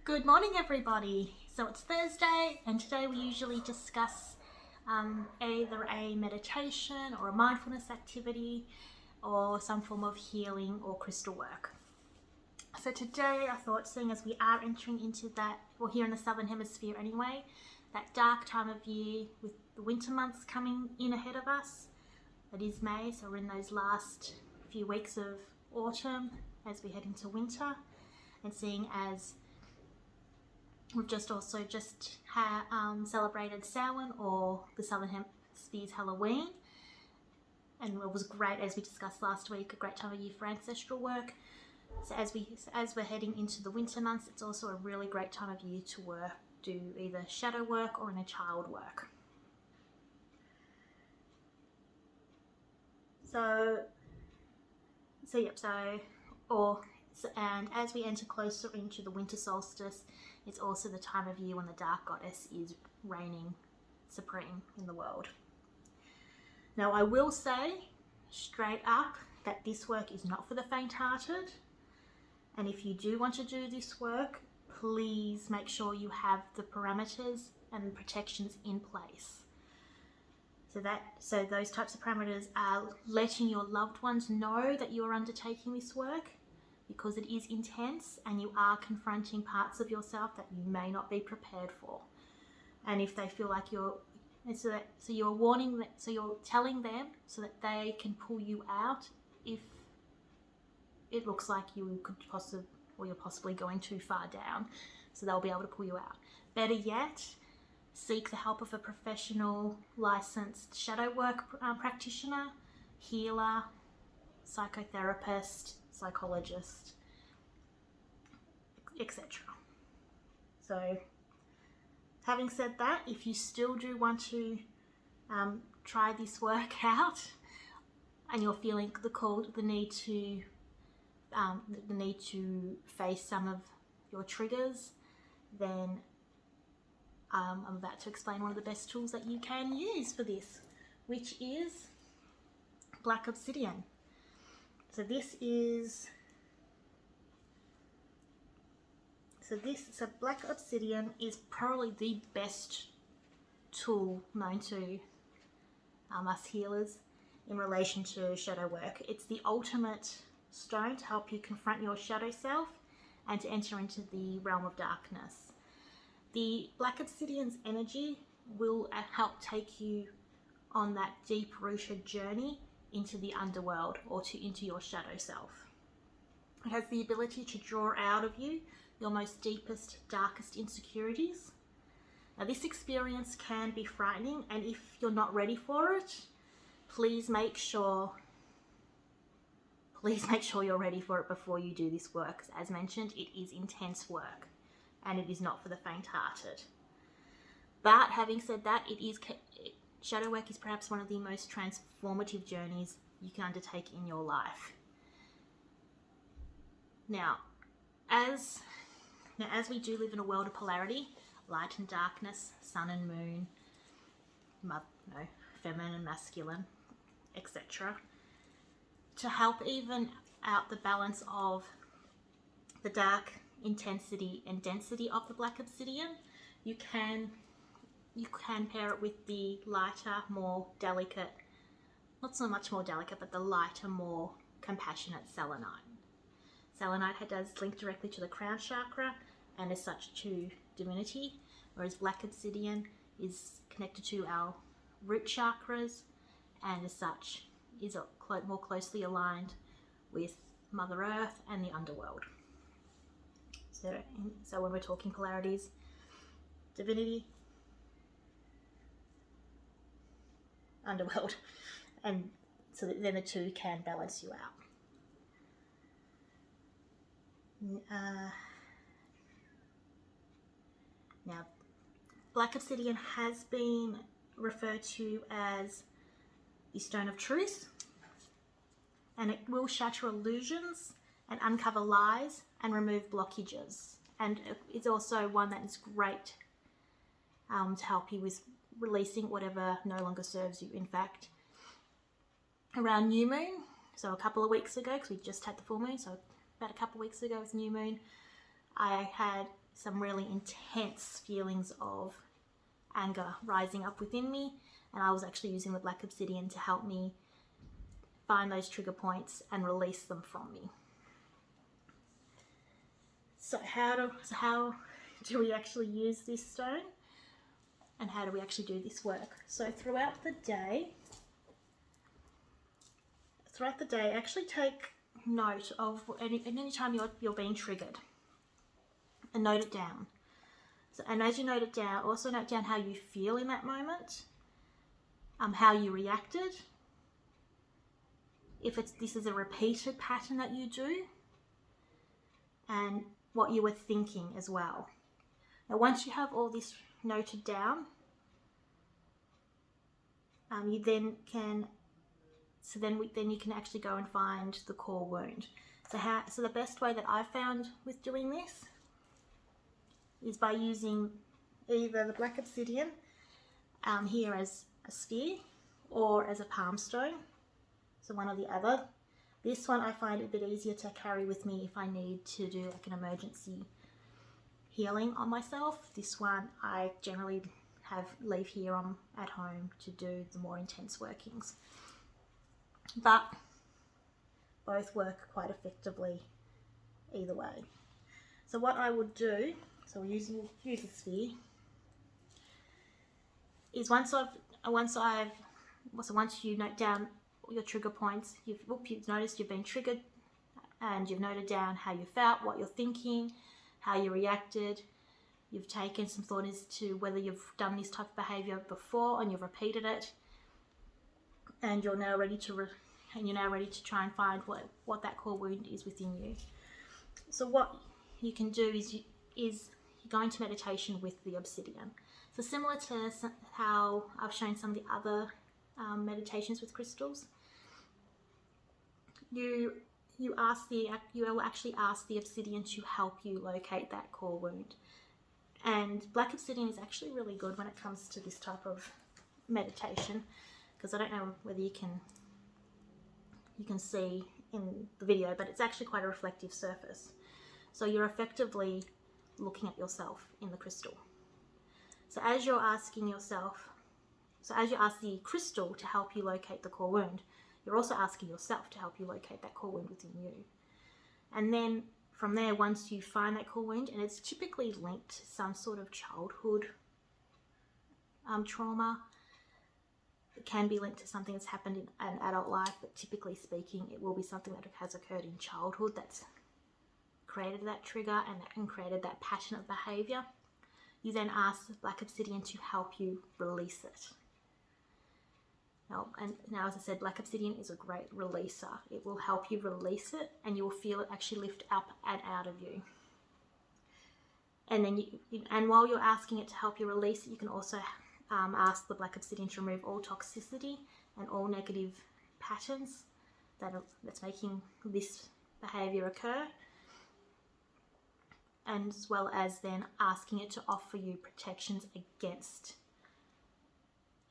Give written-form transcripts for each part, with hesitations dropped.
Good morning, everybody. So it's Thursday, and today we usually discuss either a meditation or a mindfulness activity or some form of healing or crystal work. So today I thought, seeing as we are entering into that, well, here in the Southern Hemisphere anyway, that dark time of year with the winter months coming in ahead of us, it is May, so we're in those last few weeks of autumn as we head into winter, and seeing as we've just celebrated Samhain, or the Southern Hemisphere's Halloween, and it was great, as we discussed last week, a great time of year for ancestral work. So as we're heading into the winter months, it's also a really great time of year to do either shadow work or inner child work. And as we enter closer into the winter solstice, it's also the time of year when the dark goddess is reigning supreme in the world. Now, I will say straight up that this work is not for the faint-hearted, and if you do want to do this work, please make sure you have the parameters and protections in place. So those types of parameters are letting your loved ones know that you are undertaking this work, because it is intense and you are confronting parts of yourself that you may not be prepared for. And if they feel like you're telling them so that they can pull you out if it looks like you're possibly going too far down, so they'll be able to pull you out. Better yet, seek the help of a professional licensed shadow work practitioner, healer, psychotherapist, psychologist, etc. So, having said that, if you still do want to try this work out, and you're feeling the need to face some of your triggers, then I'm about to explain one of the best tools that you can use for this, which is black obsidian. So black obsidian is probably the best tool known to us healers in relation to shadow work. It's the ultimate stone to help you confront your shadow self and to enter into the realm of darkness. The black obsidian's energy will help take you on that deep-rooted journey into the underworld, or into your shadow self. It has the ability to draw out of you your most deepest, darkest insecurities. Now, this experience can be frightening, and if you're not ready for it, please make sure you're ready for it before you do this work. As mentioned, it is intense work, and it is not for the faint-hearted. But having said that, shadow work is perhaps one of the most transformative journeys you can undertake in your life. Now, as we do live in a world of polarity, light and darkness, sun and moon, feminine and masculine, etc., to help even out the balance of the dark intensity and density of the black obsidian, you can pair it with the lighter, more delicate, not so much more delicate, but the lighter, more compassionate selenite. Selenite does link directly to the crown chakra and as such to divinity, whereas black obsidian is connected to our root chakras and as such is more closely aligned with Mother Earth and the underworld. So when we're talking polarities, divinity, underworld, and so that then the two can balance you out. Now, black obsidian has been referred to as the stone of truth, and it will shatter illusions and uncover lies and remove blockages, and it's also one that is great to help you with releasing whatever no longer serves you. In fact, around new moon, so a couple of weeks ago, because we just had the full moon, so about a couple of weeks ago with new moon, I had some really intense feelings of anger rising up within me, and I was actually using the black obsidian to help me find those trigger points and release them from me. So how do we actually use this stone, and how do we actually do this work? So throughout the day, actually take note of any time you're being triggered, and note it down. So, and as you note it down, also note down how you feel in that moment, how you reacted, if this is a repeated pattern that you do, and what you were thinking as well. Now, once you have all this noted down, you then can actually go and find the core wound. So the best way that I found with doing this is by using either the black obsidian here as a sphere or as a palm stone, so one or the other. This one I find it a bit easier to carry with me if I need to do like an emergency healing on myself. This one I generally leave here at home to do the more intense workings, but both work quite effectively either way. So what I would do, so we'll use a sphere, is once you note down your trigger points, you've noticed you've been triggered, and you've noted down how you felt, what you're thinking, how you reacted. You've taken some thought as to whether you've done this type of behavior before and you've repeated it, and you're now ready to try and find what that core wound is within you. So what you can do is you go into meditation with the obsidian. So similar to how I've shown some of the other meditations with crystals, you will actually ask the obsidian to help you locate that core wound. And black obsidian is actually really good when it comes to this type of meditation, because I don't know whether you can see in the video, but it's actually quite a reflective surface. So you're effectively looking at yourself in the crystal. So as you ask the crystal to help you locate the core wound, you're also asking yourself to help you locate that core wound within you. And then from there, once you find that core wound, and it's typically linked to some sort of childhood trauma, it can be linked to something that's happened in an adult life, but typically speaking, it will be something that has occurred in childhood that's created that trigger and created that pattern of behavior. You then ask the black obsidian to help you release it. Now, as I said, black obsidian is a great releaser. It will help you release it, and you will feel it actually lift up and out of you. And then, while you're asking it to help you release it, you can also ask the black obsidian to remove all toxicity and all negative patterns that's making this behavior occur, and as well as then asking it to offer you protections against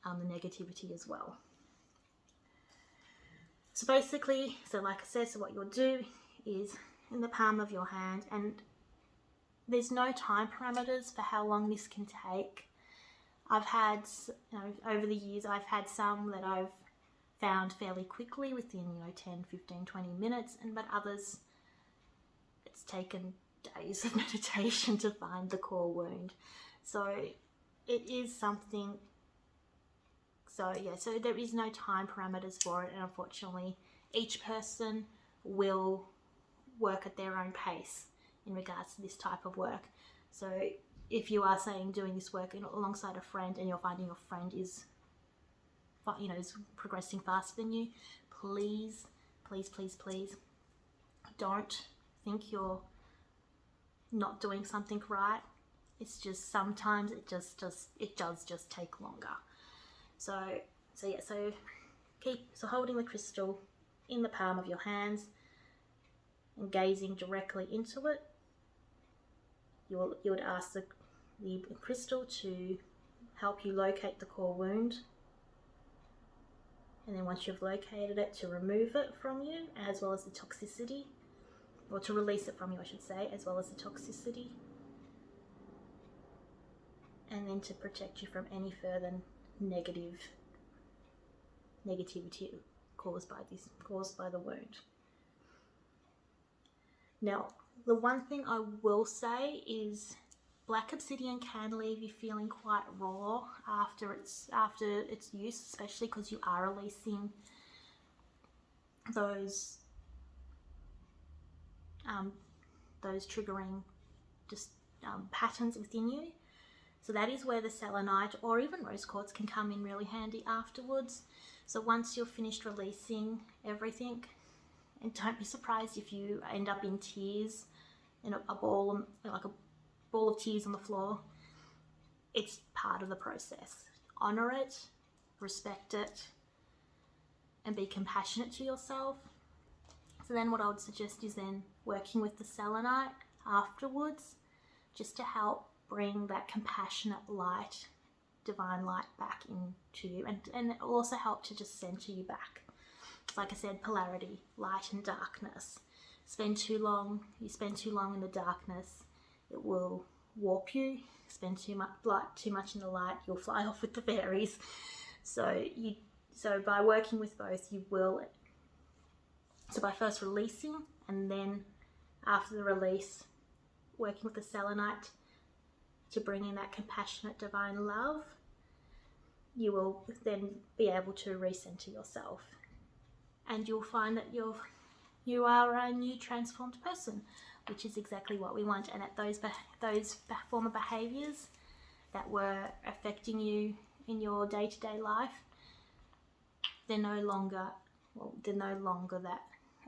the negativity as well. So basically, like I said, what you'll do is in the palm of your hand, and there's no time parameters for how long this can take. I've had, over the years, I've had some that I've found fairly quickly within, 10, 15, 20 minutes, but others, it's taken days of meditation to find the core wound. So it is something. So there is no time parameters for it, and unfortunately each person will work at their own pace in regards to this type of work. So if you are doing this work alongside a friend, and you're finding your friend is progressing faster than you, please don't think you're not doing something right. It's just sometimes it does just take longer. So holding the crystal in the palm of your hands and gazing directly into it, you would ask the crystal to help you locate the core wound, and then once you've located it, to remove it from you, as well as the toxicity, or to release it from you, I should say, as well as the toxicity. and then to protect you from any further negativity caused by the wound. Now, the one thing I will say is black obsidian can leave you feeling quite raw after its use, especially because you are releasing those triggering patterns within you. So that is where the selenite or even rose quartz can come in really handy afterwards. So once you're finished releasing everything, and don't be surprised if you end up in tears, in a ball of tears on the floor. It's part of the process. Honor it, respect it, and be compassionate to yourself. So then what I would suggest is then working with the selenite afterwards, just to help bring that compassionate light, divine light back into you, and it will also help to just center you back. Like I said, polarity, light and darkness. You spend too long in the darkness, it will warp you. Spend too much in the light, you'll fly off with the fairies. So by working with both, you will. So by first releasing, and then after the release, working with the selenite to bring in that compassionate divine love, you will then be able to recenter yourself, and you'll find that you are a new transformed person, which is exactly what we want. And that those former behaviors that were affecting you in your day-to-day life, they're no longer that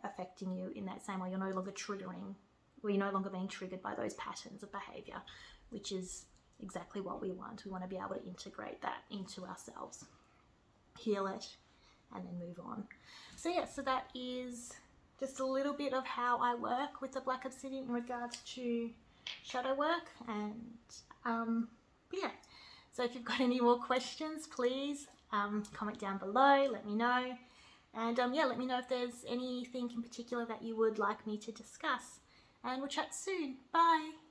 affecting you in that same way. You're no longer being triggered by those patterns of behavior, which is exactly what we want. We want to be able to integrate that into ourselves, heal it, and then move on. So yeah, so that is just a little bit of how I work with the black obsidian in regards to shadow work. And yeah, so if you've got any more questions, please comment down below, let me know. And yeah, let me know if there's anything in particular that you would like me to discuss. And we'll chat soon. Bye.